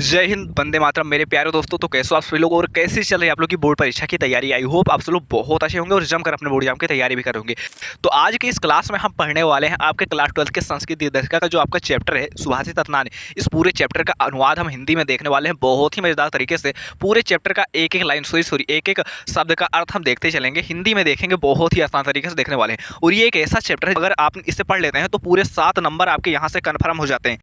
जय हिंद, वंदे मातरम। मेरे प्यारे दोस्तों, तो कैसे हो आप सभी लोग और कैसे चल रही है आप लोग की बोर्ड परीक्षा की तैयारी। आई होप आप सब लोग बहुत अच्छे होंगे और जमकर अपने बोर्ड एग्जाम की तैयारी भी कर होंगे। तो आज की इस क्लास में हम पढ़ने वाले हैं आपके क्लास 12 के संस्कृत दर्शिका का जो आपका चैप्टर है सुभाषित रत्नानी। इस पूरे चैप्टर का अनुवाद हम हिंदी में देखने वाले हैं बहुत ही मजेदार तरीके से। पूरे चैप्टर का एक एक लाइन सॉरी एक एक शब्द का अर्थ हम देखते चलेंगे, हिंदी में देखेंगे, बहुत ही आसान तरीके से देखने वाले हैं। और ये एक ऐसा चैप्टर है अगर आप इसे पढ़ लेते हैं तो पूरे 7 नंबर आपके यहाँ से कन्फर्म हो जाते हैं,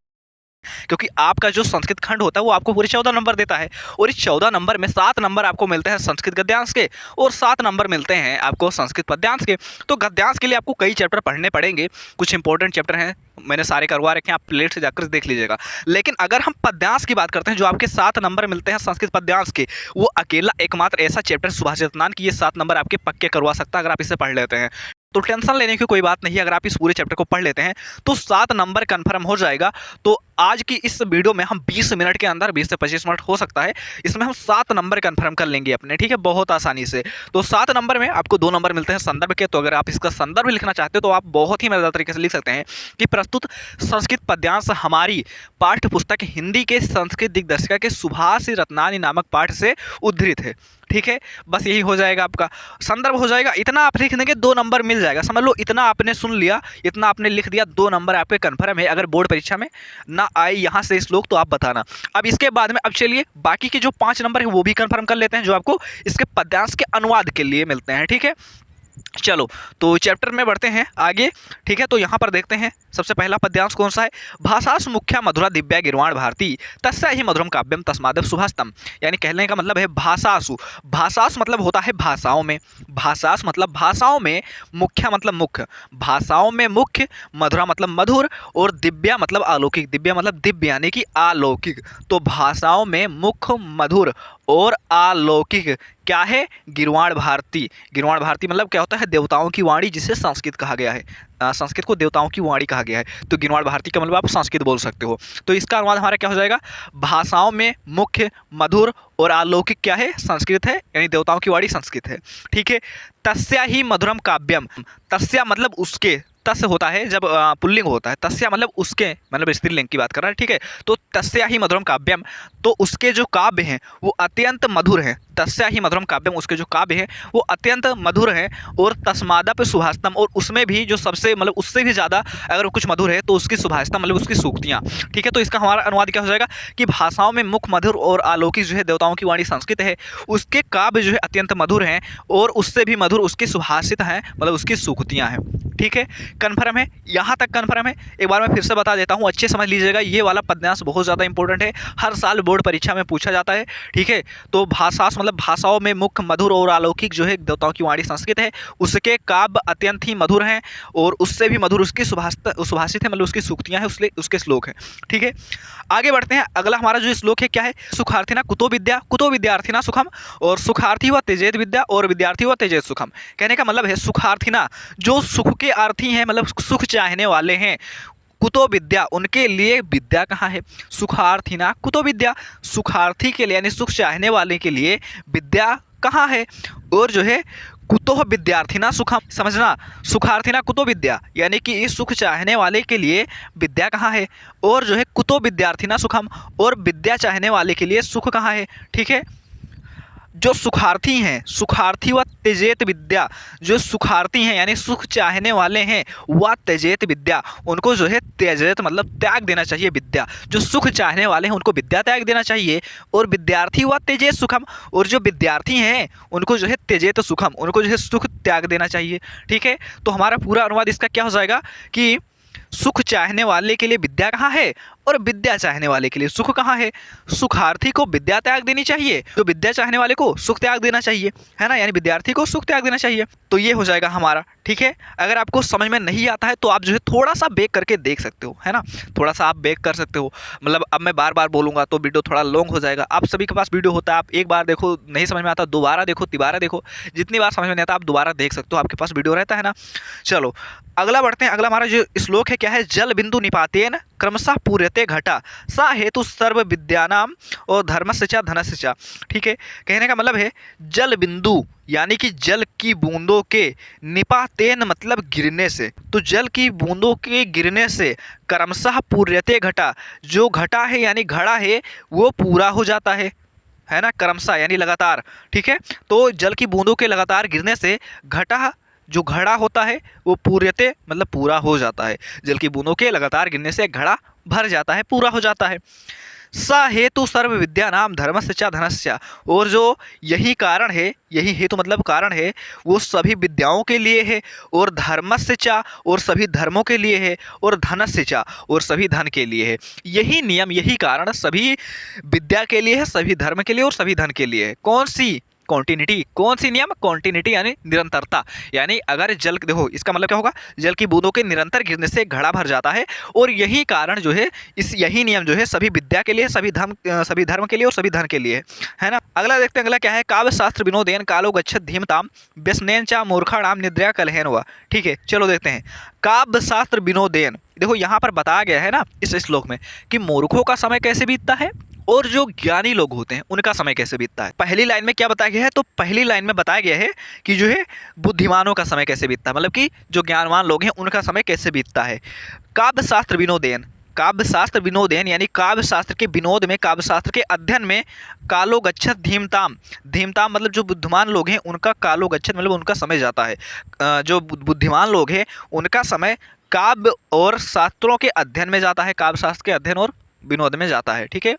क्योंकि आपका जो संस्कृत खंड होता है वो आपको पूरे 14 नंबर देता है। और इस 14 नंबर में 7 नंबर आपको मिलते हैं संस्कृत गद्यांश के और 7 नंबर मिलते हैं आपको संस्कृत पद्यांश के। तो गद्यांश के लिए आपको कई चैप्टर पढ़ने पड़ेंगे, कुछ इंपॉर्टेंट चैप्टर हैं, मैंने सारे करवा रखे हैं, आप प्लेट से जाकर देख लीजिएगा। लेकिन अगर हम पद्यांश की बात करते हैं जो आपके 7 नंबर मिलते हैं संस्कृत पद्यांश के, वो अकेला एकमात्र ऐसा चैप्टर सुभाषित रत्नान की ये 7 नंबर आपके पक्के करवा सकता है अगर आप इसे पढ़ लेते हैं। तो टेंशन लेने की कोई बात नहीं है, अगर आप इस पूरे चैप्टर को पढ़ लेते हैं तो 7 नंबर कन्फर्म हो जाएगा। तो आज की इस वीडियो में हम 20 मिनट के अंदर 20 से 25 मिनट हो सकता है, इसमें हम 7 नंबर कन्फर्म कर लेंगे अपने, ठीक है, बहुत आसानी से। तो 7 नंबर में आपको 2 नंबर मिलते हैं संदर्भ के। तो अगर आप इसका संदर्भ लिखना चाहते हो तो आप बहुत ही मजेदार तरीके से लिख सकते हैं कि प्रस्तुत संस्कृत पद्यांश हमारी पाठ्य पुस्तक हिंदी के संस्कृत दिग्दर्शिका के सुभाषित रत्नानी नामक पाठ से उद्धृत है। ठीक है, बस यही हो जाएगा, आपका संदर्भ हो जाएगा। इतना आप लिख देंगे 2 नंबर मिल जाएगा, समझ लो। इतना आपने सुन लिया, इतना आपने लिख दिया, 2 नंबर आपके कन्फर्म है। अगर बोर्ड परीक्षा में ना आए यहाँ से श्लोक तो आप बताना। अब इसके बाद में अब चलिए बाकी के जो 5 नंबर है वो भी कन्फर्म कर लेते हैं जो आपको इसके पद्यांश के अनुवाद के लिए मिलते हैं। ठीक है, चलो तो चैप्टर में बढ़ते हैं आगे। ठीक है, तो यहाँ पर देखते हैं सबसे पहला पद्यांश कौन सा है। भाषासु मुख्या मधुरा दिव्या गिरवाण भारती तस्या ही मधुरम काव्यम तस्मादेव सुभाषितम। यानी कहने का मतलब है भाषासु, भाषासु मतलब होता है भाषाओं में, भाषासु मतलब भाषाओं में, मुख्या मतलब मुख्य, भाषाओं में मुख्य, मधुरा मतलब मधुर और दिव्या मतलब अलौकिक, दिव्या मतलब दिव्य यानी कि अलौकिक। तो भाषाओं में मुख्य, मधुर और अलौकिक क्या है, गिरवाण भारती। गिरवाण भारती मतलब क्या होता है, देवताओं की वाणी, जिसे संस्कृत कहा गया है। संस्कृत को देवताओं की वाणी कहा गया है, तो गिरवाण भारती का मतलब आप संस्कृत बोल सकते हो। तो इसका अनुवाद हमारा क्या हो जाएगा, भाषाओं में मुख्य, मधुर और अलौकिक क्या है, संस्कृत है, यानी देवताओं की वाणी संस्कृत है। ठीक है, तस्या ही मधुरम काव्यम, तस्या मतलब उसके, तस्य होता है जब पुल्लिंग होता है, तस्या मतलब उसके, मतलब स्त्रीलिंग की बात कर रहा है। ठीक है, तो तस्या ही मधुरम काव्यम, तो उसके जो काव्य हैं वो अत्यंत मधुर हैं। तस्या ही मधुरम काव्यम, उसके जो काव्य हैं वो अत्यंत मधुर हैं। और तस्मादप सुभाषितम, और उसमें भी जो सबसे मतलब उससे भी ज़्यादा अगर कुछ मधुर है तो उसकी सुभाषितम मतलब उसकी सूक्तियाँ। ठीक है, तो इसका हमारा अनुवाद क्या हो जाएगा कि भाषाओं में मुख्य, मधुर और अलौकिक जो है देवताओं की वाणी संस्कृत है, उसके काव्य जो है अत्यंत मधुर हैं और उससे भी मधुर उसकी सुभाषित हैं, मतलब उसकी सूक्तियाँ हैं। ठीक है, कन्फर्म है, यहाँ तक कन्फर्म है। एक बार मैं फिर से बता देता हूँ, अच्छे समझ लीजिएगा, ये वाला पद्यांश बहुत ज़्यादा इंपॉर्टेंट है, हर साल बोर्ड परीक्षा में पूछा जाता है। ठीक है, तो भाषास मतलब भाषाओं में मुख्य, मधुर और अलौकिक जो है देवताओं की वाणी संस्कृत है, उसके काव्य अत्यंत ही मधुर हैं और उससे भी मधुर उसकी सुभाषित है, मतलब उसकी सूक्तियाँ हैं, उसके श्लोक हैं। ठीक है, आगे बढ़ते हैं। अगला हमारा जो श्लोक है क्या है, सुखार्थिना कुतो विद्या, कुतो विद्यार्थिना सुखम, और सुखार्थी व तेजेत विद्या और विद्यार्थी व तेजेत सुखम। कहने का मतलब है सुखार्थिना, जो सुख के अर्थी हैं, मतलब सुख चाहने वाले हैं, कुतो विद्या, उनके लिए विद्या कहाँ है। सुखार्थिना कुतो विद्या, सुखार्थी के लिए यानी सुख चाहने वाले के लिए विद्या कहाँ है। और जो है कुतो विद्यार्थिना सुखम, समझना, सुखार्थिना कुतो विद्या यानी कि इस सुख चाहने वाले के लिए विद्या कहाँ है। और जो है कुतो विद्यार्थिना सुखम, और विद्या चाहने वाले के लिए सुख कहाँ है। ठीक है, जो सुखार्थी हैं, सुखार्थी व त्यजेत विद्या, जो सुखार्थी हैं यानी सुख चाहने वाले हैं, व त्यजेत विद्या, उनको जो है त्यजेत मतलब त्याग देना चाहिए विद्या। जो सुख चाहने वाले हैं उनको विद्या त्याग देना चाहिए। और विद्यार्थी व त्यजेत सुखम, और जो विद्यार्थी हैं उनको जो है त्यजेत सुखम, उनको जो है सुख त्याग देना चाहिए। ठीक है, तो हमारा पूरा अनुवाद इसका क्या हो जाएगा कि सुख चाहने वाले के लिए विद्या कहाँ है और विद्या चाहने वाले के लिए सुख कहाँ है। सुखार्थी को विद्या त्याग देनी चाहिए, जो विद्या चाहने वाले को सुख त्याग देना चाहिए, है ना, यानी विद्यार्थी को सुख त्याग देना चाहिए। तो ये हो जाएगा हमारा। ठीक है, अगर आपको समझ में नहीं आता है तो आप जो है थोड़ा सा बेक करके देख सकते हो, है ना, थोड़ा सा आप बेक कर सकते हो। मतलब अब मैं बार बार बोलूँगा तो वीडियो थोड़ा लॉन्ग हो जाएगा। आप सभी के पास वीडियो होता है, आप एक बार देखो, नहीं समझ में आता दोबारा देखो, तिबारा देखो, जितनी बार समझ में नहीं आता आप दोबारा देख सकते हो, आपके पास वीडियो रहता है ना। चलो अगला बढ़ते हैं। अगला हमारा जो श्लोक है क्या है, जल बिंदु निपातेन क्रमशः पूर्यते घटा सा हेतु सर्व विद्यानाम और धर्मस्य च धनस्य च। ठीक है, कहने का मतलब है जल बिंदु यानी कि जल की बूंदों के निपातेन मतलब गिरने से। तो जल की बूंदों के गिरने से क्रमशः पूर्यते घटा, जो घटा है यानी घड़ा है वो पूरा हो जाता है ना, क्रमशः यानी लगातार। ठीक है, तो जल की बूंदों के लगातार गिरने से घटा जो घड़ा होता है वो पूर्यते मतलब पूरा हो जाता है। जल की बूंदों के लगातार गिरने से घड़ा भर जाता है, पूरा हो जाता है। स हेतु सर्व विद्या नाम धर्मस्य च धनस्य, और जो यही कारण है, यही हेतु मतलब कारण है, वो सभी विद्याओं के लिए है, और धर्मस्य च और सभी धर्मों के लिए है, और धनस्य च और सभी धन के लिए है। यही नियम, यही कारण सभी विद्या के लिए है, सभी धर्म के लिए और सभी धन के लिए है। कौन सी? कॉन्टिन्यूटी। कौन सी नियम? कॉन्टिन्यूटी यानी निरंतरता। यानी अगर जल, देखो इसका मतलब क्या होगा, जल की बूंदों के निरंतर गिरने से घड़ा भर जाता है, और यही कारण जो है, इस यही नियम जो है सभी विद्या के लिए, सभी धर्म के लिए और सभी धन के लिए है ना। अगला देखते हैं, अगला क्या है, काव्य शास्त्र विनोदेन कालो गच्छत धीमताम व्यसनेन चा मूर्खाणाम निद्रया कलहेन हुआ। ठीक है, चलो देखते हैं। काव्य शास्त्र विनोदेन, देखो यहाँ पर बताया गया है ना इस श्लोक में कि मूर्खों का समय कैसे बीतता है और जो ज्ञानी लोग होते हैं उनका समय कैसे बीतता है। पहली लाइन में क्या बताया गया है, तो पहली लाइन में बताया गया है कि जो है बुद्धिमानों का समय कैसे बीतता है, मतलब कि जो ज्ञानवान लोग हैं उनका समय कैसे बीतता है। काव्य शास्त्र विनोदेन, काव्य शास्त्र विनोदेन यानी काव्य शास्त्र के विनोद में, काव्य शास्त्र के अध्ययन में, कालो गच्छत धीमताम, धीमताम मतलब जो बुद्धिमान लोग हैं उनका, कालो गच्छत मतलब उनका समय जाता है। जो बुद्धिमान लोग हैं उनका समय काव्य और शास्त्रों के अध्ययन में जाता है, काव्य शास्त्र के अध्ययन और विनोद में जाता है। ठीक है,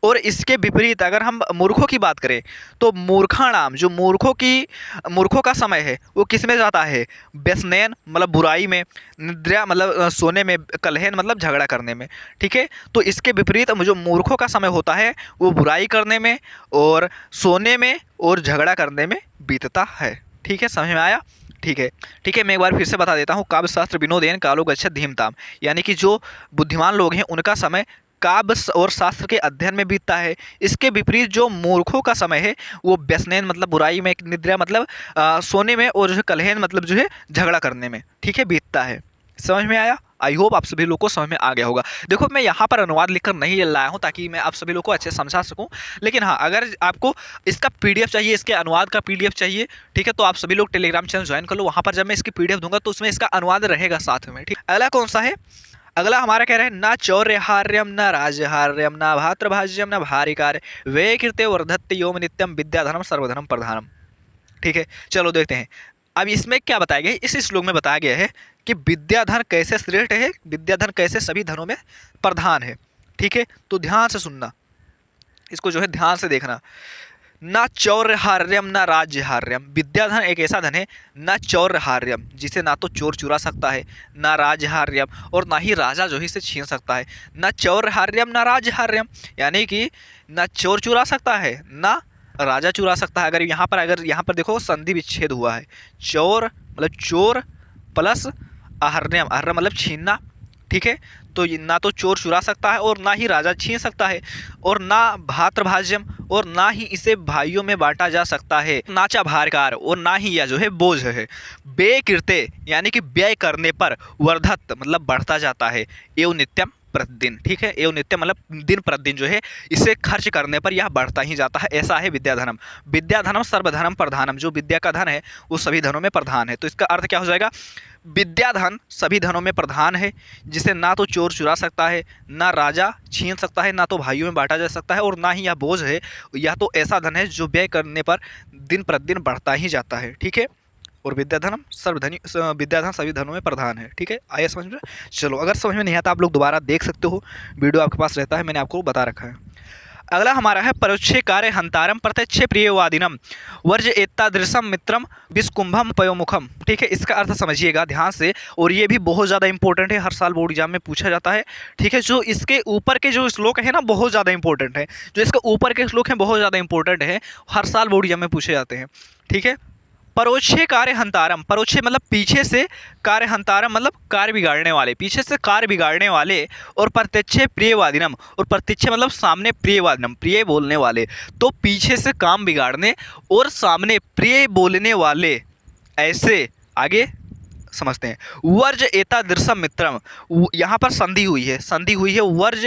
और इसके विपरीत अगर हम मूर्खों की बात करें तो मूर्खाणाम, जो मूर्खों का समय है वो किस में जाता है, व्यसनैन मतलब बुराई में, निद्रा मतलब सोने में, कलहन मतलब झगड़ा करने में। ठीक है, तो इसके विपरीत जो मूर्खों का समय होता है वो बुराई करने में और सोने में और झगड़ा करने में बीतता है। ठीक है, समझ में आया। ठीक है, ठीक है, मैं एक बार फिर से बता देता हूँ। काव्य शास्त्र विनोदेन कालो गच्छत धीमताम, यानी कि जो बुद्धिमान लोग हैं उनका समय काव्य और शास्त्र के अध्ययन में बीतता है। इसके विपरीत जो मूर्खों का समय है वो व्यसनैन मतलब बुराई में, निद्रा मतलब सोने में, और जो है कलहन मतलब जो है झगड़ा करने में, ठीक है, बीतता है। समझ में आया? आई होप आप सभी लोग को समझ में आ गया होगा। देखो मैं यहाँ पर अनुवाद लिखकर नहीं लाया हूँ ताकि मैं आप सभी लोग को अच्छे से समझा सकूँ, लेकिन हाँ अगर आपको इसका पीडीएफ चाहिए, इसके अनुवाद का पीडीएफ चाहिए, ठीक है, तो आप सभी लोग टेलीग्राम चैनल ज्वाइन कर लो। वहाँ पर जब मैं इसकी पीडीएफ दूंगा तो उसमें इसका अनुवाद रहेगा साथ में। ठीक, अगला कौन सा है? अगला हमारा कह रहे हैं, न चौर्यहार्यम न राजहार्यम न भातृभाज्यम न भारिकार वे कृत्य वर्धत्त योम नित्यम विद्याधनम सर्वधनम प्रधानम। ठीक है, चलो देखते हैं। अब इसमें क्या बताया गया है, इस श्लोक में बताया गया है कि विद्याधन कैसे श्रेष्ठ है, विद्याधन कैसे सभी धनों में प्रधान है। ठीक है, तो ध्यान से सुनना, इसको जो है ध्यान से देखना। न चौर्यहार्यम न राज्यहार्यम, विद्याधन एक ऐसा धन है, न चौर्यहार्यम जिसे ना तो चोर चुरा सकता है, न राजहार्यम और ना ही राजा जो है इसे छीन सकता है। न चौर्यहार्यम न राजहार्यम यानी कि न चोर चुरा सकता है ना राजा चुरा सकता है। अगर यहाँ पर देखो संधि विच्छेद हुआ है, चोर मतलब चोर प्लस अहर्यम, अहर्यम मतलब छीनना। ठीक है, तो ना तो चोर चुरा सकता है और ना ही राजा छीन सकता है, और ना भातृभाज्यम और ना ही इसे भाइयों में बांटा जा सकता है, नाचा भारकार और ना ही यह जो है बोझ है। व्यय कृत्य यानी कि व्यय करने पर, वर्धत मतलब बढ़ता जाता है, एवं नित्यम प्रतिदिन। ठीक है, एवं नित्य मतलब दिन प्रतिदिन जो है इसे खर्च करने पर यह बढ़ता ही जाता है, ऐसा है विद्याधनम। विद्याधनम सर्वधनम प्रधानम, जो विद्या का धन है वो सभी धनों में प्रधान है। तो इसका अर्थ क्या हो जाएगा, विद्याधन सभी धनों में प्रधान है, जिसे ना तो चोर चुरा सकता है, ना राजा छीन सकता है, ना तो भाइयों में बांटा जा सकता है, और ना ही यह बोझ है। यह तो ऐसा धन है जो व्यय करने पर दिन प्रतिदिन बढ़ता ही जाता है। ठीक है, और विद्याधन सभी धनों में प्रधान है। ठीक है, आया समझ में? चलो अगर समझ में नहीं आता आप लोग दोबारा देख सकते हो, वीडियो आपके पास रहता है, मैंने आपको बता रखा है। अगला हमारा है, परोक्षे कार्य हंतारम प्रत्यक्षे प्रियवादिनम वर्ज एतादृशम मित्रम विस्कुंभम पयोमुखम। ठीक है, इसका अर्थ समझिएगा ध्यान से, और ये भी बहुत ज़्यादा इंपॉर्टेंट है, हर साल बोर्ड एग्जाम में पूछा जाता है। ठीक है, जो इसके ऊपर के जो श्लोक है ना बहुत ज़्यादा इंपॉर्टेंट है, जो इसके ऊपर के श्लोक हैं बहुत ज़्यादा इंपॉर्टेंट है, हर साल बोर्ड एग्जाम में पूछे जाते हैं। ठीक है, परोक्षे कार्य हंतारम, परोक्षे मतलब पीछे से, कार्य हंतारम मतलब कार्य बिगाड़ने वाले, पीछे से कार्य बिगाड़ने वाले, और प्रत्यक्षे प्रियवादिनम, और प्रत्यक्षे मतलब सामने, प्रियवादिनम प्रिय बोलने वाले। तो पीछे से काम बिगाड़ने और सामने प्रिय बोलने वाले, ऐसे आगे समझते हैं। वर्ज एता दृश्यम मित्रम, यहाँ पर संधि हुई है, संधि हुई है वर्ज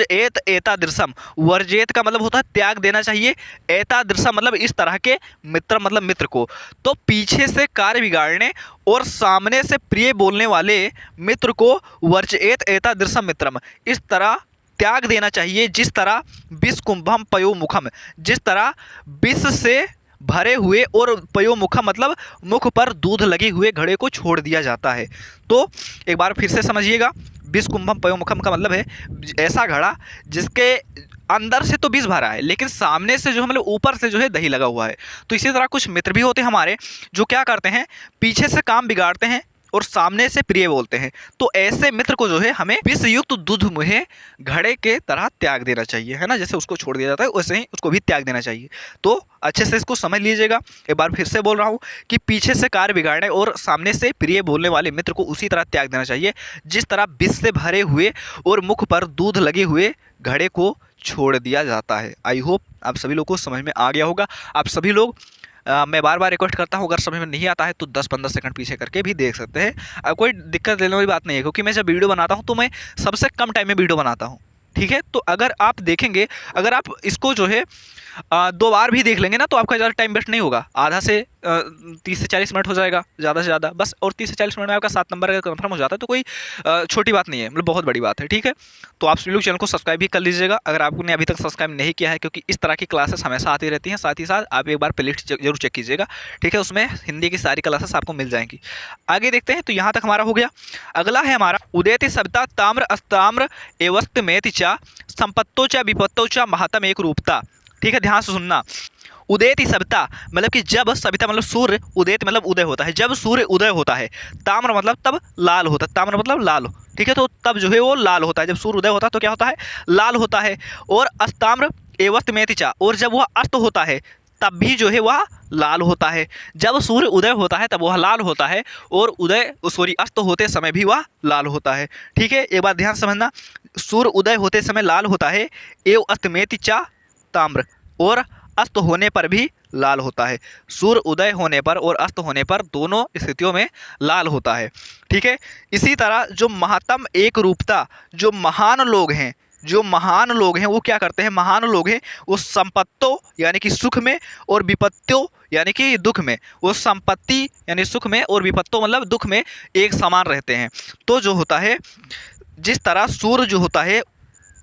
एत एता दृश्यम। वर्जेत का मतलब होता है त्याग देना चाहिए, एता दृश्यम मतलब इस तरह के, मित्र मतलब मित्र को। तो पीछे से कार्य बिगाड़ने और सामने से प्रिय बोलने वाले मित्र को वर्ज एत एता दृश्यम मित्रम, इस तरह त्याग देना चाहिए जिस तरह विष कुंभम पयोमुखम, जिस तरह विष से भरे हुए और पयोमुखम मतलब मुख पर दूध लगे हुए घड़े को छोड़ दिया जाता है। तो एक बार फिर से समझिएगा, विष कुंभम पयोमुखम का मतलब है ऐसा घड़ा जिसके अंदर से तो विष भरा है लेकिन सामने से जो मतलब ऊपर से जो है दही लगा हुआ है। तो इसी तरह कुछ मित्र भी होते हैं हमारे जो क्या करते हैं, पीछे से काम बिगाड़ते हैं और सामने से प्रिय बोलते हैं। तो ऐसे मित्र को जो है हमें विष युक्त दूध मुहे घड़े के तरह त्याग देना चाहिए, है ना। जैसे उसको छोड़ दिया जाता है वैसे ही उसको भी त्याग देना चाहिए। तो अच्छे से इसको समझ लीजिएगा। एक बार फिर से बोल रहा हूँ कि पीछे से कार्य बिगाड़ने और सामने से प्रिय बोलने वाले मित्र को उसी तरह त्याग देना चाहिए जिस तरह विष से भरे हुए और मुख पर दूध लगे हुए घड़े को छोड़ दिया जाता है। आई होप आप सभी लोगों को समझ में आ गया होगा। आप सभी लोग मैं बार बार रिक्वेस्ट करता हूँ, अगर समझ में नहीं आता है तो 10-15 सेकंड पीछे करके भी देख सकते हैं। अब कोई दिक्कत लेने वाली बात नहीं है, क्योंकि मैं जब वीडियो बनाता हूँ तो मैं सबसे कम टाइम में वीडियो बनाता हूँ, ठीक है। तो अगर आप देखेंगे, अगर आप इसको जो है 2 बार भी देख लेंगे ना तो आपका ज़्यादा टाइम वेस्ट नहीं होगा। आधा से 30 से 40 मिनट हो जाएगा ज़्यादा से ज़्यादा बस, और 30 से 40 मिनट में आपका 7 नंबर अगर कंफर्म हो जाता है तो कोई छोटी बात नहीं है, मतलब बहुत बड़ी बात है, ठीक है। तो आप सभी लोग चैनल को सब्सक्राइब भी कर लीजिएगा अगर आपने अभी तक सब्सक्राइब नहीं किया है, क्योंकि इस तरह की क्लासेस हमेशा आती रहती हैं। साथ ही साथ आप एक बार प्लेलिस्ट जरूर चेक कीजिएगा, ठीक है। उसमें हिंदी की सारी क्लासेस आपको मिल जाएंगी। आगे देखते हैं। तो यहाँ तक हमारा हो गया। अगला है हमारा उदेति सविता ताम्र अस्ताम्र एवस्त मेति चा संपत्तो चा विपत्तो चा महातम एक रूपता, ठीक है। ध्यान से सुनना। उदेति सविता मतलब कि जब, सविता मतलब सूर्य, उदेत मतलब उदय होता है, जब सूर्य उदय होता है। ताम्र मतलब तब लाल होता है, ताम्र मतलब लाल, ठीक है। तो तब जो है वो लाल होता है, जब सूर्य उदय होता है तो क्या होता है, लाल होता है। और अस्ताम्र एवस्त मेतिचा, और जब वह अस्त होता है तब भी जो है वह लाल होता है। जब सूर्य उदय होता है तब वह लाल होता है और अस्त होते समय भी वह लाल होता है, ठीक है। एक बार ध्यान समझना, सूर्य उदय होते समय लाल होता है, एव अस्तमेतिचा ताम्र, और अस्त होने पर भी लाल होता है। सूर्य उदय होने पर और अस्त होने पर दोनों स्थितियों में लाल होता है, ठीक है। इसी तरह जो महत्तम एक रूपता, जो महान लोग हैं, जो महान लोग हैं वो क्या करते हैं, महान लोग हैं वो संपत्तों यानी कि सुख में और विपत्तियों यानी कि दुख में, वो संपत्ति यानी सुख में और विपत्तों मतलब दुख में एक समान रहते हैं। तो जो होता है, जिस तरह सूर्य जो होता है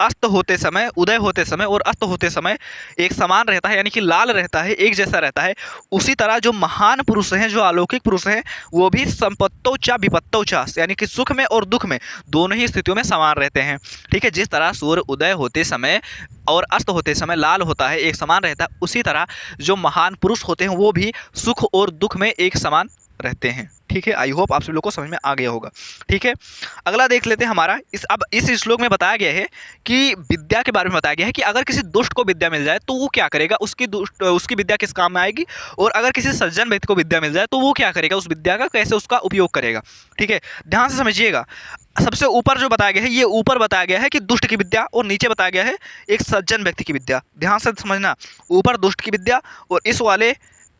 अस्त होते समय, उदय होते समय और अस्त होते समय एक समान रहता है यानी कि लाल रहता है, एक जैसा रहता है, उसी तरह जो महान पुरुष हैं, जो अलौकिक पुरुष हैं, वो भी संपत्तो चा विपत्तो चा यानी कि सुख में और दुख में दोनों ही स्थितियों में समान रहते हैं, ठीक है। जिस तरह सूर्य उदय होते समय और अस्त होते समय लाल होता है, एक समान रहता है, उसी तरह जो महान पुरुष होते हैं वो भी सुख और दुख में एक समान रहते हैं, ठीक है। आई होप आप सभी लोग को समझ में आ गया होगा, ठीक है। अगला देख लेते हैं हमारा। अब इस श्लोक में बताया गया है कि विद्या के बारे में बताया गया है कि अगर किसी दुष्ट को विद्या मिल जाए तो वो क्या करेगा, उसकी विद्या किस काम में आएगी, और अगर किसी सज्जन व्यक्ति को विद्या मिल जाए तो वो क्या करेगा, उस विद्या का कैसे उसका उपयोग करेगा, ठीक है। ध्यान से समझिएगा। सबसे ऊपर जो बताया गया है, ये ऊपर बताया गया है कि दुष्ट की विद्या, और नीचे बताया गया है एक सज्जन व्यक्ति की विद्या। ध्यान से समझना, ऊपर दुष्ट की विद्या और इस वाले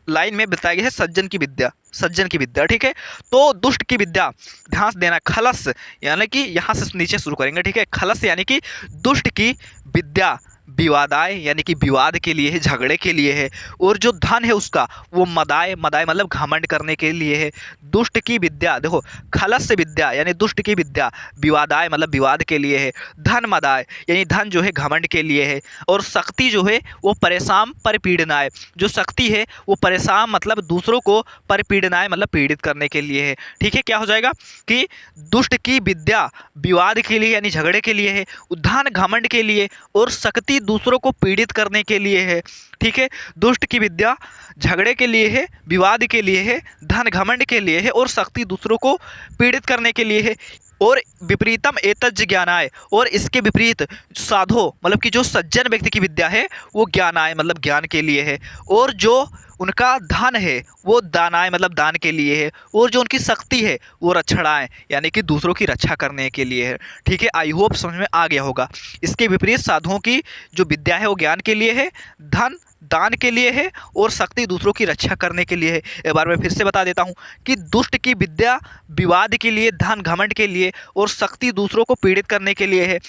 लाइन में बताया गया है सज्जन की विद्या, सज्जन की विद्या, ठीक है। तो दुष्ट की विद्या ध्यान से देना, खलस यानी कि यहाँ से नीचे शुरू करेंगे, ठीक है। खलस यानी कि दुष्ट की विद्या विवादाय यानी कि विवाद के लिए है, झगड़े के लिए है। और जो धन है उसका वो मदाय, मदाय मतलब घमंड करने के लिए है। दुष्ट की विद्या, देखो खलस से विद्या यानी दुष्ट की विद्या, विवादाय मतलब विवाद के लिए है, धन मदाय यानी धन जो है घमंड के लिए है, और शक्ति जो है वो परेशान परिपीड़नाय, जो शक्ति है वो परेशान मतलब दूसरों को परिपीड़नाय मतलब पीड़ित करने के लिए है, ठीक है। क्या हो जाएगा कि दुष्ट की विद्या विवाद के लिए यानी झगड़े के लिए है, धन घमंड के लिए, और शक्ति दूसरों को पीड़ित करने के लिए है, ठीक है। दुष्ट की विद्या झगड़े के लिए है, विवाद के लिए है, धन घमंड के लिए है, और शक्ति दूसरों को पीड़ित करने के लिए है। और विपरीतम एतज्ज ज्ञानाय, और इसके विपरीत साधो मतलब कि जो सज्जन व्यक्ति की विद्या है वो ज्ञानाय मतलब ज्ञान के लिए है, और जो उनका धन है वो दानाय मतलब दान के लिए है, और जो उनकी शक्ति है वो रक्षणाय यानी कि दूसरों की रक्षा करने के लिए है, ठीक है। आई होप समझ में आ गया होगा। इसके विपरीत साधुओं की जो विद्या है वो ज्ञान के लिए है, धन दान के लिए है और शक्ति दूसरों की रक्षा करने के लिए है। एक बार मैं फिर से बता देता हूँ कि दुष्ट की विद्या विवाद के लिए, धन घमंड के लिए और शक्ति दूसरों को पीड़ित करने के लिए है।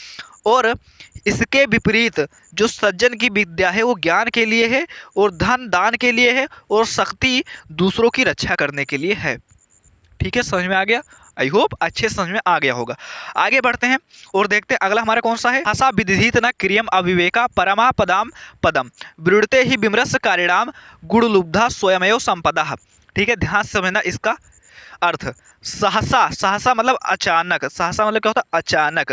और इसके विपरीत जो सज्जन की विद्या है वो ज्ञान के लिए है और धन दान के लिए है और शक्ति दूसरों की रक्षा करने के लिए है। ठीक है, समझ में आ गया? आई होप अच्छे समझ में आ गया होगा। आगे बढ़ते हैं और देखते हैं अगला हमारा कौन सा है। भाषा विदित न क्रियम अविवेका परमा पदाम पदम विवृते ही विमरस कारिणाम गुणलुब्धा स्वयमेव संपदा। ठीक है, ध्यान से समझना इसका अर्थ। सहसा, सहसा मतलब अचानक, सहसा मतलब क्या होता है? अचानक,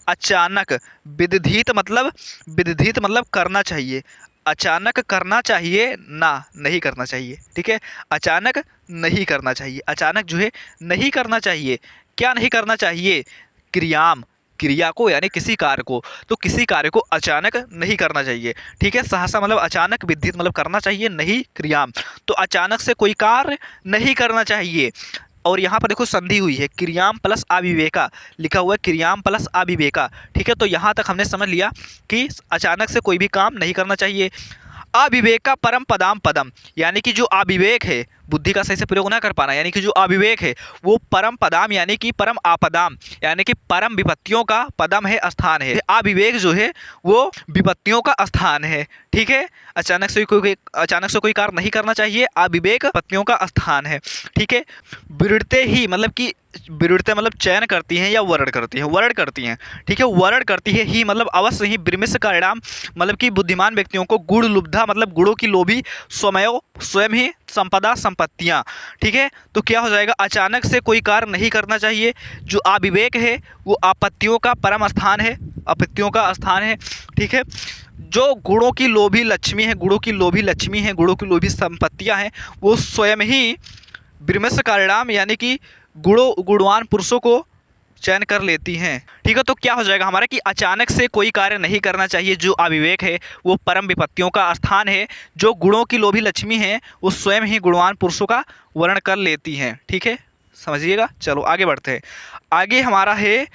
अचानक। विदित मतलब करना चाहिए, अचानक करना चाहिए ना, नहीं करना चाहिए। ठीक है, अचानक नहीं करना चाहिए, अचानक जो है नहीं करना चाहिए। क्या नहीं करना चाहिए? क्रियाम, क्रिया को यानी किसी कार्य को, तो किसी कार्य को अचानक नहीं करना चाहिए। ठीक है, सहसा मतलब अचानक, विदित मतलब करना चाहिए, नहीं क्रियाम, तो अचानक से कोई कार्य नहीं करना चाहिए। और यहाँ पर देखो संधि हुई है, क्रियाम प्लस अविवेका लिखा हुआ है, क्रियाम प्लस अविवेका। ठीक है, तो यहाँ तक हमने समझ लिया कि अचानक से कोई भी काम नहीं करना चाहिए। अविवेका परम पदाम पदम, यानी कि जो अविवेक है, बुद्धि का सही से प्रयोग ना कर पाना, यानी कि जो अविवेक है वो परम पदाम यानी कि परम आपदाम यानी कि परम विपत्तियों का पदम है, स्थान है। अविवेक जो है वो विपत्तियों का स्थान है। ठीक है, अचानक से कोई कार्य नहीं करना चाहिए, अविवेक विपत्तियों का स्थान है। ठीक है, विरुद्धते ही मतलब कि विरुद्धते मतलब चयन करती हैं या वर्ण करती हैं, वर्ण करती हैं। ठीक है, वर्ण करती है ही मतलब अवश्य ही, ब्रह्मिश परिणाम मतलब कि बुद्धिमान व्यक्तियों को, गुण लुब्धा मतलब गुणों की लोभी, स्वयं स्वयं ही संपदा संपत्तियाँ। ठीक है, तो क्या हो जाएगा? अचानक से कोई कार्य नहीं करना चाहिए। जो अविवेक है वो आपत्तियों का परम स्थान है, आपत्तियों का स्थान है। ठीक है, जो गुणों की लोभी लक्ष्मी है, गुणों की लोभी लक्ष्मी है, गुणों की लोभी संपत्तियाँ हैं, वो स्वयं ही ब्रह्मस्य कारिणाम यानी कि गुणवान पुरुषों को चयन कर लेती हैं। ठीक है, तो क्या हो जाएगा हमारा कि अचानक से कोई कार्य नहीं करना चाहिए। जो अविवेक है वो परम विपत्तियों का स्थान है, जो गुणों की लोभी लक्ष्मी है वो स्वयं ही गुणवान पुरुषों का वर्ण कर लेती हैं। ठीक है, समझिएगा। चलो आगे बढ़ते हैं। आगे हमारा है,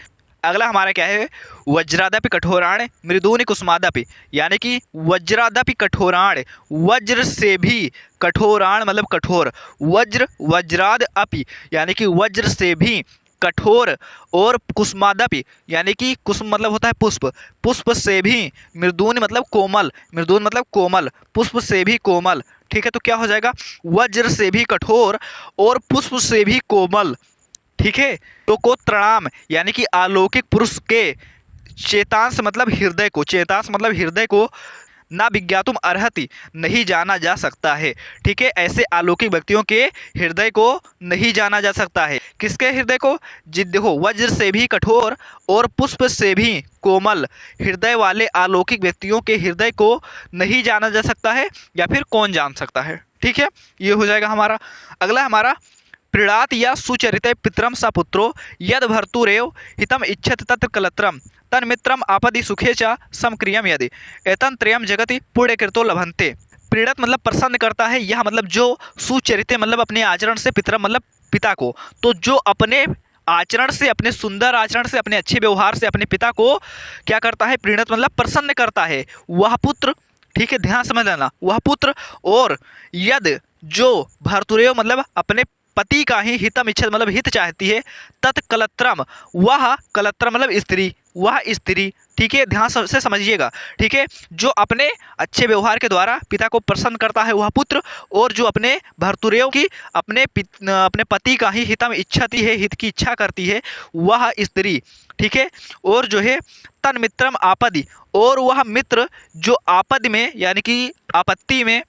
अगला हमारा क्या है? वज्रादपि कठोराण मृदूनि कुसुमादपि, यानी कि वज्रादपि कठोराण, वज्र से भी कठोराण मतलब कठोर, वज्र वज्राद अपि यानी कि वज्र से भी कठोर, और कुसुमादपि यानी कि कुसुम मतलब होता है पुष्प, पुष्प से भी, मृदून मतलब कोमल, मृदून मतलब कोमल, पुष्प से भी कोमल। ठीक है, तो क्या हो जाएगा? वज्र से भी कठोर और पुष्प से भी कोमल। ठीक है, तो को प्रणाम यानी कि अलौकिक पुरुष के चेतांश मतलब हृदय को, चेतांश मतलब हृदय को, ना विज्ञातुम अर्हति नहीं जाना जा सकता है। ठीक है, ऐसे अलौकिक व्यक्तियों के हृदय को नहीं जाना जा सकता है। किसके हृदय को? जिद देखो, वज्र से भी कठोर और पुष्प से भी कोमल हृदय वाले अलौकिक व्यक्तियों के हृदय को नहीं जाना जा सकता है, या फिर कौन जान सकता है। ठीक है, ये हो जाएगा हमारा। अगला हमारा प्रीणात या सुचरित पितरम स पुत्रो यद भर्तुरेव हितम इच्छत तत्र कलत्रम तन्मित्रम आपदि सुखे च समक्रियम यदि एतन त्रयम जगति पुण्यकृतो लभन्ते। प्रीणत मतलब प्रसन्न करता है, यह मतलब जो सुचरित मतलब अपने आचरण से, पितरम मतलब पिता को, तो जो अपने आचरण से, अपने सुंदर आचरण से, अपने अच्छे व्यवहार से अपने पिता को क्या करता है? प्रीणत मतलब प्रसन्न करता है, वह पुत्र। ठीक है, ध्यान समझ लेना, वह पुत्र। और यद जो भर्तुरेव मतलब अपने पति का ही हितम इच्छा मतलब हित चाहती है, तत्कलत्रम वह, कलत्रम मतलब स्त्री, वह स्त्री। ठीक है, ध्यान से समझिएगा। ठीक है, जो अपने अच्छे व्यवहार के द्वारा पिता को प्रसन्न करता है वह पुत्र, और जो अपने भर्तुरेव की अपने पति का ही हितम इच्छाती है, हित की इच्छा करती है, वह स्त्री। ठीक है, और जो है तन मित्रम आपदि, और वह मित्र जो आपद में यानी कि आपत्ति में,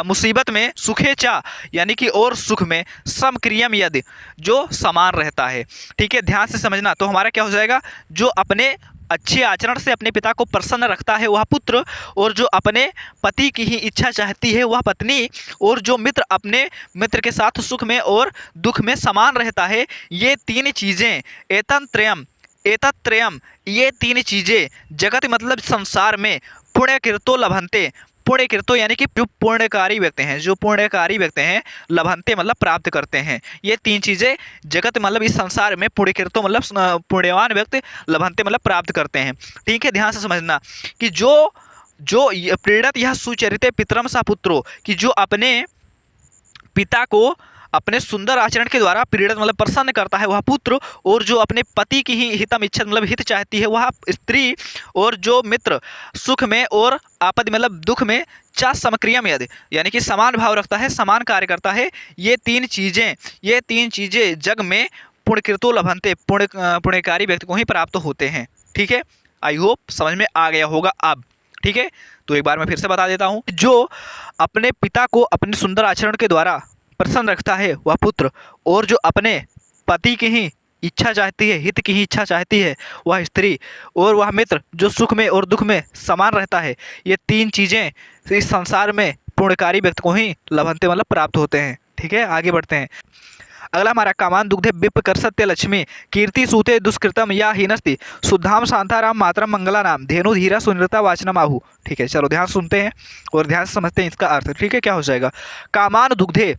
मुसीबत में, सुखे चा यानी कि और सुख में, समक्रियम यदि जो समान रहता है। ठीक है, ध्यान से समझना। तो हमारा क्या हो जाएगा? जो अपने अच्छे आचरण से अपने पिता को प्रसन्न रखता है वह पुत्र, और जो अपने पति की ही इच्छा चाहती है वह पत्नी, और जो मित्र अपने मित्र के साथ सुख में और दुख में समान रहता है, ये तीन चीज़ें, एतत्त्रयम ये तीन चीज़ें जगत मतलब संसार में पुण्यकृतो लभन्ते, पुण्यकृतो यानी कि जो पुण्यकारी व्यक्ति हैं, जो पुण्यकारी व्यक्ति हैं, लभन्ते मतलब प्राप्त करते हैं। ये तीन चीज़ें जगत मतलब इस संसार में पुण्यकृतो मतलब पुण्यवान व्यक्ति, लभन्ते मतलब प्राप्त करते हैं। ठीक है, ध्यान से समझना कि प्रीणत यह सुचरिते पितरम सा पुत्रो, कि जो अपने पिता को अपने सुंदर आचरण के द्वारा प्रीणत मतलब प्रसन्न करता है वह पुत्र, और जो अपने पति की ही हितम इच्छा मतलब हित चाहती है वह स्त्री, और जो मित्र सुख में और आपद मतलब दुख में चा समक्रियम यदि, यानी कि समान भाव रखता है, समान कार्य करता है, ये तीन चीजें जग में पुण्यकृतो लभंते, पुण्यकारी व्यक्ति को ही प्राप्त होते हैं। ठीक है, आई होप समझ में आ गया होगा अब। ठीक है, तो एक बार मैं फिर से बता देता हूँ, जो अपने पिता को अपने सुंदर आचरण के द्वारा प्रसन्न रखता है वह पुत्र, और जो अपने पति की ही इच्छा चाहती है, हित की ही इच्छा चाहती है वह स्त्री, और वह मित्र जो सुख में और दुख में समान रहता है, ये तीन चीज़ें इस संसार में पुण्यकारी व्यक्ति को ही लभंते मतलब प्राप्त होते हैं। ठीक है, आगे बढ़ते हैं। अगला हमारा कामान दुग्धे विप कर सत्य लक्ष्मी कीर्ति सूते दुष्कृतम या हीनस्ति शुद्धाम शांताराम मातरम मंगला नाम धेनु धीरा सुनिरता वाचनम आहु। ठीक है, चलो ध्यान सुनते हैं और ध्यान से समझते हैं इसका अर्थ। ठीक है, क्या हो जाएगा, कामान दुग्धे,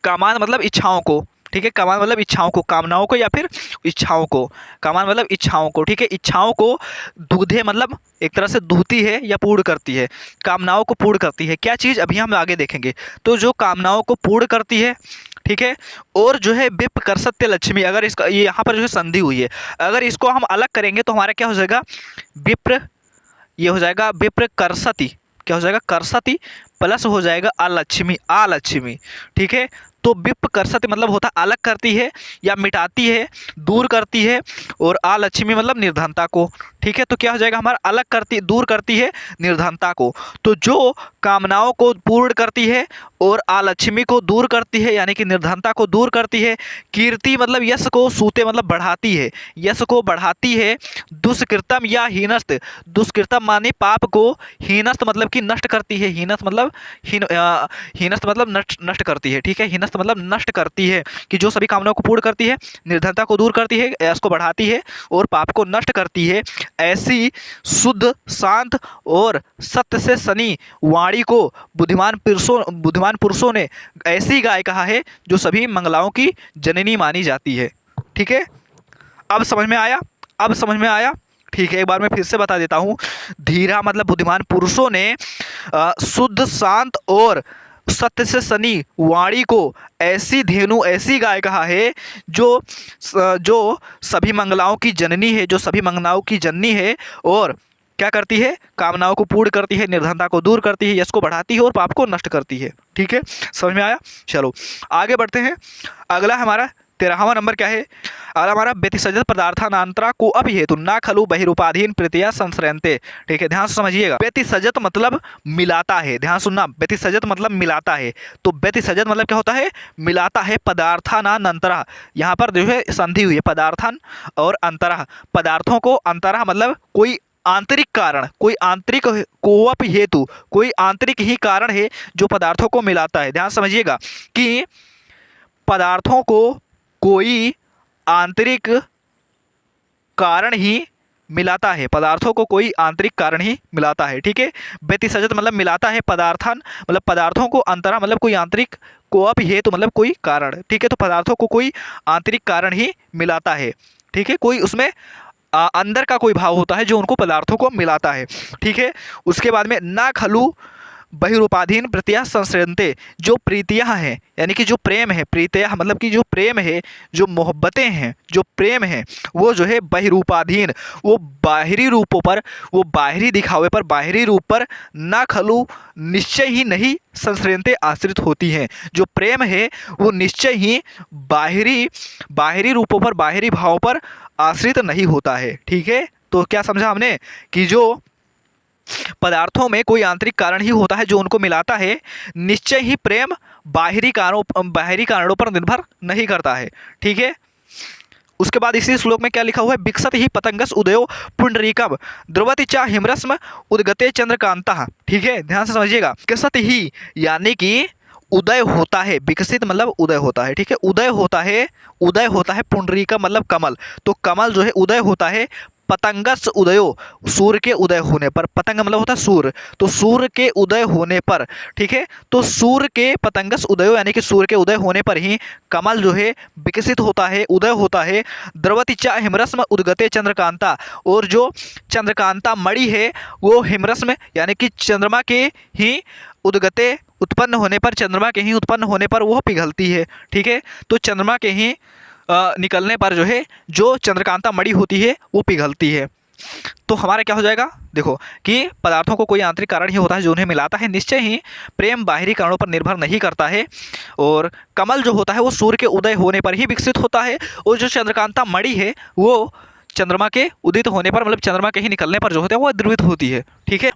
कामान मतलब इच्छाओं को, ठीक है, कामान मतलब इच्छाओं को, कामनाओं को या फिर इच्छाओं को, कामान मतलब इच्छाओं को। ठीक है, इच्छाओं को दुग्धे मतलब एक तरह से दूहती है या पूर्ण करती है, कामनाओं को पूर्ण करती है। क्या चीज़ अभी हम आगे देखेंगे। तो जो कामनाओं को पूर्ण करती है, ठीक है, और जो है विप कर सत्य लक्ष्मी, अगर इसका ये यहाँ पर जो है संधि हुई है, अगर इसको हम अलग करेंगे तो हमारा क्या हो जाएगा, विप्र, ये हो जाएगा विप्र करसती, क्या हो जाएगा, करसती प्लस हो जाएगा अलक्ष्मी, अलक्ष्मी। ठीक है, तो विप करसती मतलब होता है अलग करती है या मिटाती है, दूर करती है, और अलक्ष्मी मतलब निर्धनता को। ठीक है, तो क्या हो जाएगा हमारा, अलग करती, दूर करती है निर्धनता को। तो जो कामनाओं को पूर्ण करती है और अलक्ष्मी को दूर करती है यानी कि निर्धनता को दूर करती है, कीर्ति मतलब यश को, सूते मतलब बढ़ाती है, यश को बढ़ाती है, दुष्कृतम या हीनस्त, दुष्कृतम माने पाप को, हीनस्त मतलब कि नष्ट करती है, हीनस्त मतलब हीनस्त मतलब नष्ट करती है। ठीक है, हीनस्त मतलब नष्ट करती है, कि जो सभी कामनाओं को पूर्ण करती है, निर्धनता को दूर करती है, यश को बढ़ाती है और पाप को नष्ट करती है, ऐसी शुद्ध शांत और सत्य से सनी वाणी को बुद्धिमान पुरुषों ने ऐसी गाय कहा है जो सभी मंगलाओं की जननी मानी जाती है। ठीक है, अब समझ में आया, अब समझ में आया। ठीक है, एक बार मैं फिर से बता देता हूँ। धीरा मतलब बुद्धिमान पुरुषों ने शुद्ध शांत और सत्य से सनी वाणी को ऐसी धेनु, ऐसी गाय कहा है जो सभी मंगलाओं की जननी है, जो सभी मंगलाओं की जननी है, और क्या करती है, कामनाओं को पूर्ण करती है, निर्धनता को दूर करती है, यश को बढ़ाती है और पाप को नष्ट करती है। ठीक है, समझ में आया। चलो आगे बढ़ते हैं। अगला हमारा 13वां नंबर क्या है, अगला हमारा व्यतिसजत पदार्थानांतरा को अभिहेतु ना खलु बहिरूपाधीन प्रीतिया संश्रयन्ते। ठीक है, ध्यान से समझिएगा। व्यतिसजत मतलब मिलाता है, ध्यान सुनना, व्यतिसजत मतलब मिलाता है। तो व्यतिसजत मतलब क्या होता है, मिलाता है, पदार्थानांतरा, यहाँ पर जो है संधि हुई है, पदार्थान और अंतरा, पदार्थों को, अंतरा मतलब कोई आंतरिक कारण, कोई आंतरिक कोअप हेतु, कोई आंतरिक ही कारण है जो पदार्थों को मिलाता है। ध्यान समझिएगा कि पदार्थों को कोई आंतरिक कारण ही मिलाता है, पदार्थों को कोई आंतरिक कारण ही मिलाता है। ठीक है, व्यतिसजत मतलब मिलाता है, पदार्थान मतलब पदार्थों को, अंतरा मतलब कोई आंतरिक, कोअप हेतु मतलब कोई कारण। ठीक है, तो पदार्थों को कोई आंतरिक कारण ही मिलाता है। ठीक है, कोई उसमें अंदर का कोई भाव होता है जो उनको पदार्थों को मिलाता है। ठीक है, उसके बाद में ना खलु बहिरूपाधीन प्रीतिया संश्रयन्ते, जो प्रीतियाँ हैं यानी कि जो प्रेम है, प्रीतिया मतलब कि जो प्रेम है, जो मोहब्बतें हैं, जो प्रेम है, वो जो है बहिरूपाधीन, वो बाहरी रूपों पर, वो बाहरी दिखावे पर, बाहरी रूप पर ना खलु निश्चय ही नहीं संश्रयन्ते आश्रित होती हैं। जो प्रेम है वो निश्चय ही बाहरी रूपों पर, बाहरी भावों पर आश्रित नहीं होता है। ठीक है, तो क्या समझा हमने कि जो पदार्थों में कोई आंतरिक कारण ही होता है जो उनको मिलाता है, निश्चय ही प्रेम बाहरी कारणों पर निर्भर नहीं करता है। ठीक है, उसके बाद इसी श्लोक में क्या लिखा हुआ है, विकसत ही पतंगस उदयो पुंडरीकम द्रवति चा हिमरस्म उदगते चंद्रकांता। ठीक है, ध्यान से समझिएगा। विकसत ही यानी कि उदय होता है, विकसित मतलब उदय होता है। ठीक है, उदय होता है, उदय होता है, पुंडरीकम मतलब कमल, तो कमल जो है उदय होता है पतंगस उदयो, सूर्य के उदय होने पर, पतंग मतलब होता है सूर्य, तो सूर्य के उदय होने पर, ठीक है, तो सूर्य के पतंगस उदयो यानी कि सूर्य के उदय होने पर ही कमल जो है विकसित होता है, उदय होता है। द्रवति च हिमरस्म उद्गते चंद्रकांता, और जो चंद्रकांता मणि है वो हिमरस्म यानी कि चंद्रमा के ही उद्गते उत्पन्न होने पर, चंद्रमा के ही उत्पन्न होने पर वो पिघलती है, ठीक है, तो चंद्रमा के ही निकलने पर जो है जो चंद्रकांता मणि होती है वो पिघलती है। तो हमारा क्या हो जाएगा, देखो कि पदार्थों को कोई आंतरिक कारण ही होता है जो उन्हें मिलाता है, निश्चय ही प्रेम बाहरी कारणों पर निर्भर नहीं करता है। और कमल जो होता है वो सूर्य के उदय होने पर ही विकसित होता है, और जो चंद्रकांता मणि है वो चंद्रमा के उदित होने पर, मतलब चंद्रमा के ही निकलने पर जो होता है वो द्रवित होती है, ठीक है।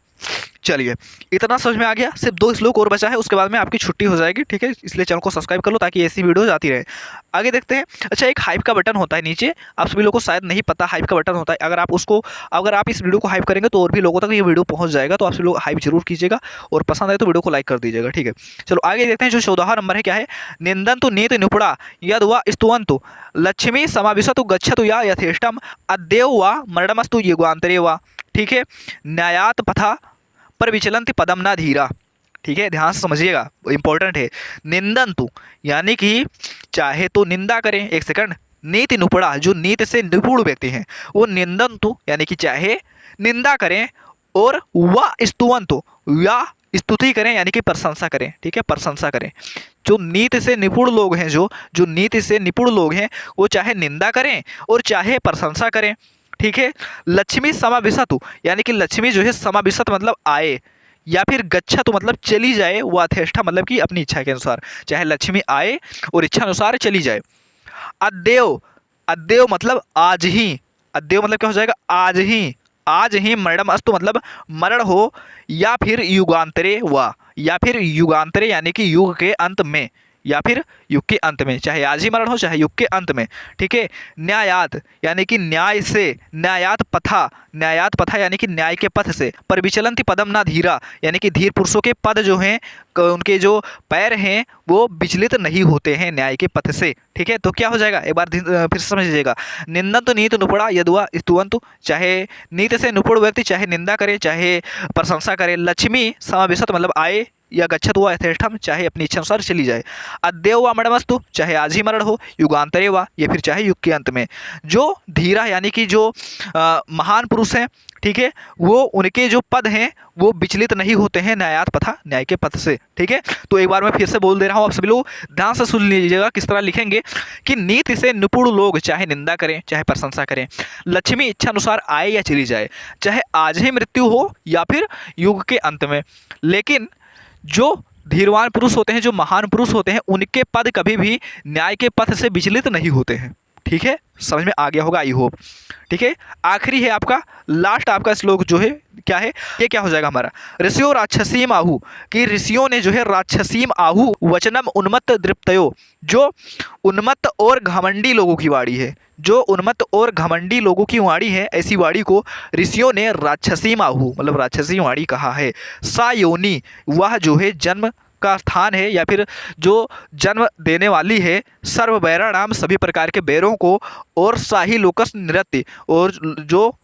चलिए, इतना समझ में आ गया। सिर्फ 2 श्लोक और बचा है, उसके बाद में आपकी छुट्टी हो जाएगी, ठीक है, इसलिए चैनल को सब्सक्राइब कर लो ताकि ऐसी वीडियोज आती रहे। आगे देखते हैं। अच्छा, एक हाइप का बटन होता है नीचे, आप सभी लोगों को शायद नहीं पता हाइप का बटन होता है। अगर आप इस वीडियो को हाइप करेंगे तो और भी लोगों तक ये वीडियो पहुंच जाएगा, तो आप सभी लोग हाइप जरूर कीजिएगा, और पसंद आए तो वीडियो को लाइक कर दीजिएगा, ठीक है। चलो आगे देखते हैं। जो 14वां नंबर है क्या है, निंदन्तु नीत निपुणा यद वा स्तुवन्तु लक्ष्मी समाविशतु गच्छतु या यथेष्टम अद्येव वा मरणमस्तु युगान्तरे वा, ठीक है। न्यायात पथा पर विचलन्ति पदम ना धीरा, ठीक है, ध्यान से समझिएगा, इंपॉर्टेंट है। निंदन्तु यानी कि चाहे तो निंदा करें, एक सेकंड, नीति निपुणा जो नीति से निपुण व्यक्ति हैं वो निंदन्तु यानी कि चाहे निंदा करें, और वा स्तुवन्तु या स्तुति करें यानी कि प्रशंसा करें, ठीक है, प्रशंसा करें। जो नीति से निपुण लोग हैं, जो नीति से निपुण लोग हैं वो चाहे निंदा करें और चाहे प्रशंसा करें, ठीक है। लक्ष्मी समाविशतु यानी कि लक्ष्मी जो है समाविशत मतलब आए, या फिर गच्छतु मतलब चली जाए, व अथेष्टा मतलब कि अपनी इच्छा के अनुसार, चाहे लक्ष्मी आए और इच्छा अनुसार चली जाए। अद्येव, अद्येव मतलब आज ही, अद्येव मतलब क्या हो जाएगा, आज ही, आज ही मरणम अस्तु मतलब मरण हो, या फिर युगांतरे वा, या फिर युगांतरे यानी कि युग के अंत में, या फिर युग के अंत में, चाहे आज ही मरण हो चाहे युग के अंत में, ठीक है। न्यायात यानी कि न्याय से, न्यायात पथा, न्यायात पथा यानी कि न्याय के पथ से, पर विचलन्ति पदम ना धीरा यानी कि धीर पुरुषों के पद जो हैं, उनके जो पैर हैं वो विचलित नहीं होते हैं न्याय के पथ से, ठीक है। तो क्या हो जाएगा, एक बार फिर से समझ लीजिएगा। निंदन्तु नीत निपुणा यद्वा स्तुवन्तु, चाहे नीति से निपुण व्यक्ति चाहे निंदा करे चाहे प्रशंसा करे। लक्ष्मी समाविशत मतलब आए, या गच्छत हुआ यथेष्टम चाहे अपनी इच्छा अनुसार चली जाए। अद्येव वा मरणमस्तु चाहे आज ही मरण हो, युगांतरे वा या फिर चाहे युग के अंत में। जो धीरा यानी कि जो महान पुरुष हैं, ठीक है, वो उनके जो पद हैं वो विचलित नहीं होते हैं न्यायात पथा, न्याय के पथ से, ठीक है। तो एक बार मैं फिर से बोल दे रहा हूँ, आप सभी लोग ध्यान से सुन लीजिएगा किस तरह लिखेंगे कि नीति से निपुण लोग चाहे निंदा करें चाहे प्रशंसा करें, लक्ष्मी इच्छा अनुसार आए या चली जाए, चाहे आज ही मृत्यु हो या फिर युग के अंत में। लेकिन जो धीरवान पुरुष होते हैं, जो महान पुरुष होते हैं, उनके पद कभी भी न्याय के पथ से विचलित नहीं होते हैं, ठीक है। समझ में आ गया होगा, आई होप, ठीक है। आखिरी है आपका, लास्ट आपका श्लोक जो है क्या है, ये क्या हो जाएगा हमारा, ऋषियों राक्षसीम आहु, कि ऋषियों ने जो है राक्षसीम आहु वचनम उन्मत्त दृप्तयो, जो उन्मत्त और घमंडी लोगों की वाणी है, जो उन्मत्त और घमंडी लोगों की वाणी है, ऐसी वाणी को ऋषियों ने राक्षसीम आहु मतलब राक्षसी वाणी कहा है। सा योनि वह जो है जन्म का स्थान है, या फिर जो जन्म देने वाली है, सर्व बैराणाम सभी प्रकार के बैरों को, और शाही लोकस नृत्य और जो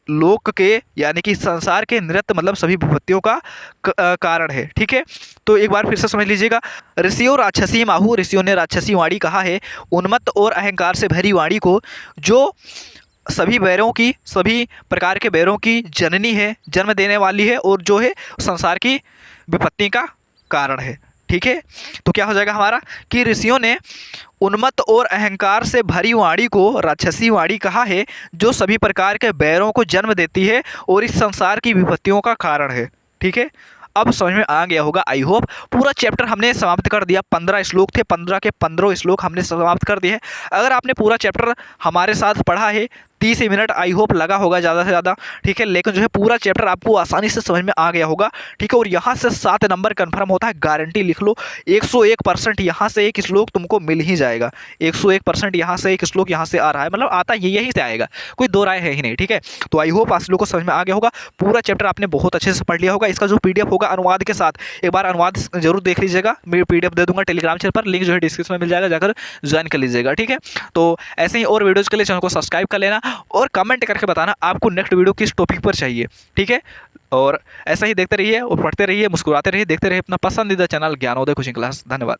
लोक के यानी कि संसार के नृत्य मतलब सभी विपत्तियों का कारण है, ठीक है। तो एक बार फिर से समझ लीजिएगा। ऋषियों राक्षसी माहू, ऋषियों ने राक्षसी वाणी कहा है उन्मत्त और अहंकार से भरी वाणी को, जो सभी बैरों की, सभी प्रकार के बैरों की जननी है, जन्म देने वाली है, और जो है संसार की विपत्ति का कारण है, ठीक है। तो क्या हो जाएगा हमारा कि ऋषियों ने उन्मत्त और अहंकार से भरी वाणी को राक्षसी वाणी कहा है, जो सभी प्रकार के बैरों को जन्म देती है और इस संसार की विपत्तियों का कारण है, ठीक है। अब समझ में आ गया होगा, आई होप। पूरा चैप्टर हमने समाप्त कर दिया, 15 श्लोक थे, 15 के 15 श्लोक हमने समाप्त कर दिए हैं। अगर आपने पूरा चैप्टर हमारे साथ पढ़ा है, 30 मिनट आई होप लगा होगा ज़्यादा से ज़्यादा, ठीक है, लेकिन जो है पूरा चैप्टर आपको आसानी से समझ में आ गया होगा, ठीक है। और यहाँ से 7 नंबर कन्फर्म होता है, गारंटी लिख लो, 101% यहाँ से एक श्लोक तुमको मिल ही जाएगा, 101% यहाँ से एक श्लोक यहाँ से आ रहा है, मतलब आता यही से आएगा, कोई दो राय है ही नहीं, ठीक है। तो आई होप आप लोग को समझ में आ गया होगा, पूरा चैप्टर आपने बहुत अच्छे से पढ़ लिया होगा। इसका जो PDF होगा अनुवाद के साथ, एक बार अनुवाद जरूर देख लीजिएगा, मैं PDF दे दूंगा टेलीग्राम चैनल पर, लिंक जो है डिस्क्रिप्शन में मिल जाएगा, जाकर ज्वाइन कर लीजिएगा, ठीक है। तो ऐसे ही और वीडियोज़ के लिए चैनल को सब्सक्राइब कर लेना। और कमेंट करके बताना आपको नेक्स्ट वीडियो किस टॉपिक पर चाहिए, ठीक है। और ऐसा ही देखते रहिए और पढ़ते रहिए, मुस्कुराते रहिए, देखते रहिए अपना पसंदीदा चैनल ज्ञानोदय कोचिंग क्लास। धन्यवाद।